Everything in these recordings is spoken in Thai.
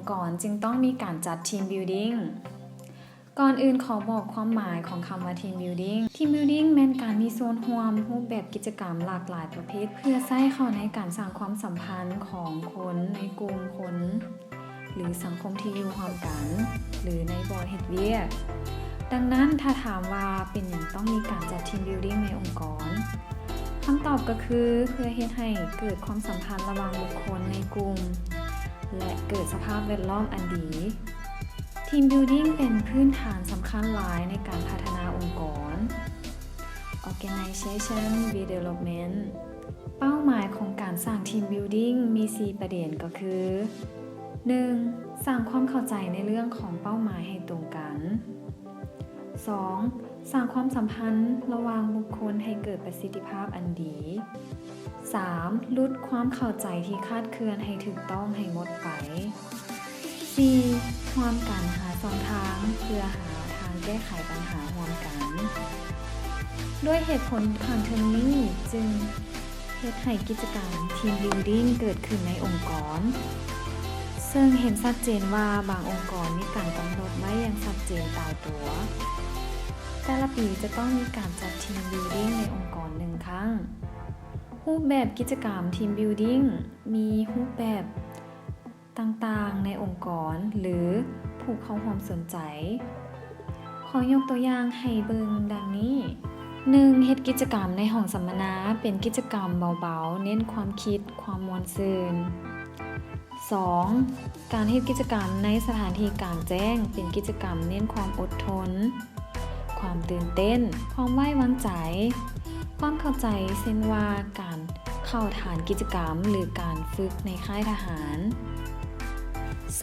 กรจึงต้องมีการจัดทีมบิลดิ้งก่อนอื่นขอบอกความหมายของคำว่าทีมบิลดิ้งทีมบิลดิ้งแม่นการมีส่วนร่วมรูปแบบกิจกรรมหลากหลายประเภทเพื่อใช้เข้าในการสร้างความสัมพันธ์ของคนในกลุ่มคนหรือสังคมที่อยู่ร่วมกันหรือในบ่อนเฮ็ดเวียกดังนั้นถ้าถามว่าเป็นหยังต้องมีการจัดทีมบิลดิ้งในองค์กรคำตอบก็คือเพื่อเฮ็ดให้เกิดความสัมพันธ์ระหว่างบุคคลในกลุ่มและเกิดสภาพแวดล้อมอันดีทีมบิลดิ้งเป็นพื้นฐานสำคัญหลายในการพัฒนาองค์กร Organization Development เป้าหมายของการสร้างทีมบิลดิ้งมี 4 ประเด็นก็คือ 1. สร้างความเข้าใจในเรื่องของเป้าหมายให้ตรงกัน 2. สร้างความสัมพันธ์ระหว่างบุคคลให้เกิดประสิทธิภาพอันดี 3. ลดความเข้าใจที่คลาดเคลื่อนให้ถูกต้องให้หมดไป 4. ความการหาช่องทางเพื่อหาทางแก้ไขปัญหาร่วมกันด้วยเหตุผลข้างเทิงนี้จึงเฮ็ดให้กิจกรรมทีมบิลดิ้งเกิดขึ้นในองค์กรซึ่งเห็นชัดเจนว่าบางองค์กรมีการกำหนดไว้อย่างชัดเจนตายตัวแต่ละปีจะต้องมีการจัดทีมบิลดิ้งในองค์กร1 ครั้งรูปแบบกิจกรรมทีมบิลดิ้งมีรูปแบบต่างๆในองค์กรหรือผู้เข้าร่วมสนใจขอยกตัวอย่างให้เบิ่งดังนี้ 1. เฮ็ดกิจกรรมในห้องสัมมนาเป็นกิจกรรมเบาๆเน้นความคิดความม่วนซื่น 2. การเฮ็ดกิจกรรมในสถานที่กลางแจ้งเป็นกิจกรรมเน้นความอดทนความตื่นเต้นความไว้วางใจความเข้าใจเช่นว่าการเข้าฐานกิจกรรมหรือการฝึกในค่ายทหาร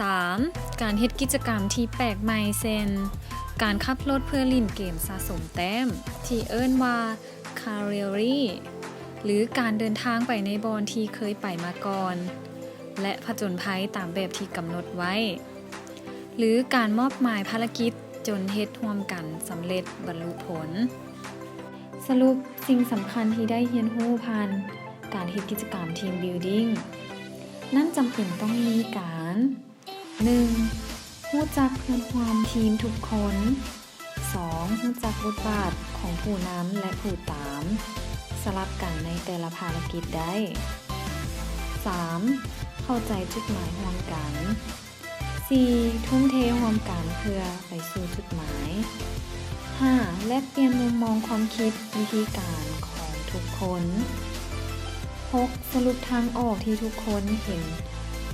3. การเฮ็ดกิจกรรมที่แปลกใหม่เช่นการขับรถเพื่อลิ่นเกมสะสมแต้มที่เอิ้นว่า Careery หรือการเดินทางไปในบอนที่เคยไปมาก่อนและผจญภัยตามแบบที่กำหนดไว้หรือการมอบหมายภารกิจจนเฮ็ดร่วมกันสำเร็จบรรลุผลสรุปสิ่งสำคัญที่ได้เรียนรู้ผ่านการเฮ็ดกิจกรรมทีมบิลดิ้งนั่นจำเป็นต้องมีการ 1. รู้จักเพื่อนร่วมทีมทุกคน 2. รู้จักบทบาทของผู้นำและผู้ตามสลับกันในแต่ละภารกิจได้ 3. เข้าใจจุดหมายร่วมกัน 4. ทุ่มเทร่วมกันเพื่อไปสู่จุดหมาย 5. แลกเปลี่ยนมุมมองความคิดวิธีการของทุกคน 6. สรุปทางออกที่ทุกคนเห็น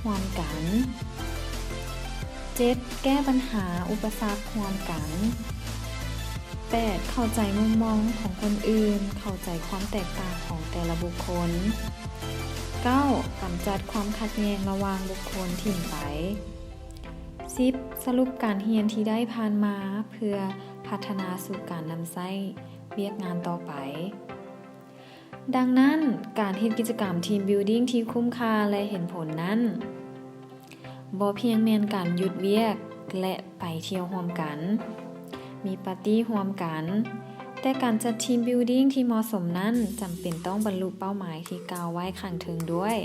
ร่วมกัน 7. แก้ปัญหาอุปสรรคร่วมกัน 8. เข้าใจมุมมองของคนอื่นเข้าใจความแตกต่างของแต่ละบุคคล 9. กำจัดความขัดแย้งระหว่างบุคคลทิ้งไป 10. สรุปการเรียนที่ได้ผ่านมาเพื่อพัฒนาสู่การนำใช้เวียกงานต่อไปดังนั้นการเฮ็ดกิจกรรมทีมบิลดิ้งที่คุ้มค่าและเห็นผลนั้นบ่เพียงแม่นการหยุดเวียกและไปเที่ยวร่วมกันมีปาร์ตี้ร่วมกันแต่การจัดทีมบิลดิ้งที่เหมาะสมนั้นจำเป็นต้องบรรลุเป้าหมายที่กล่าวไว้ข้างเทิงด้วย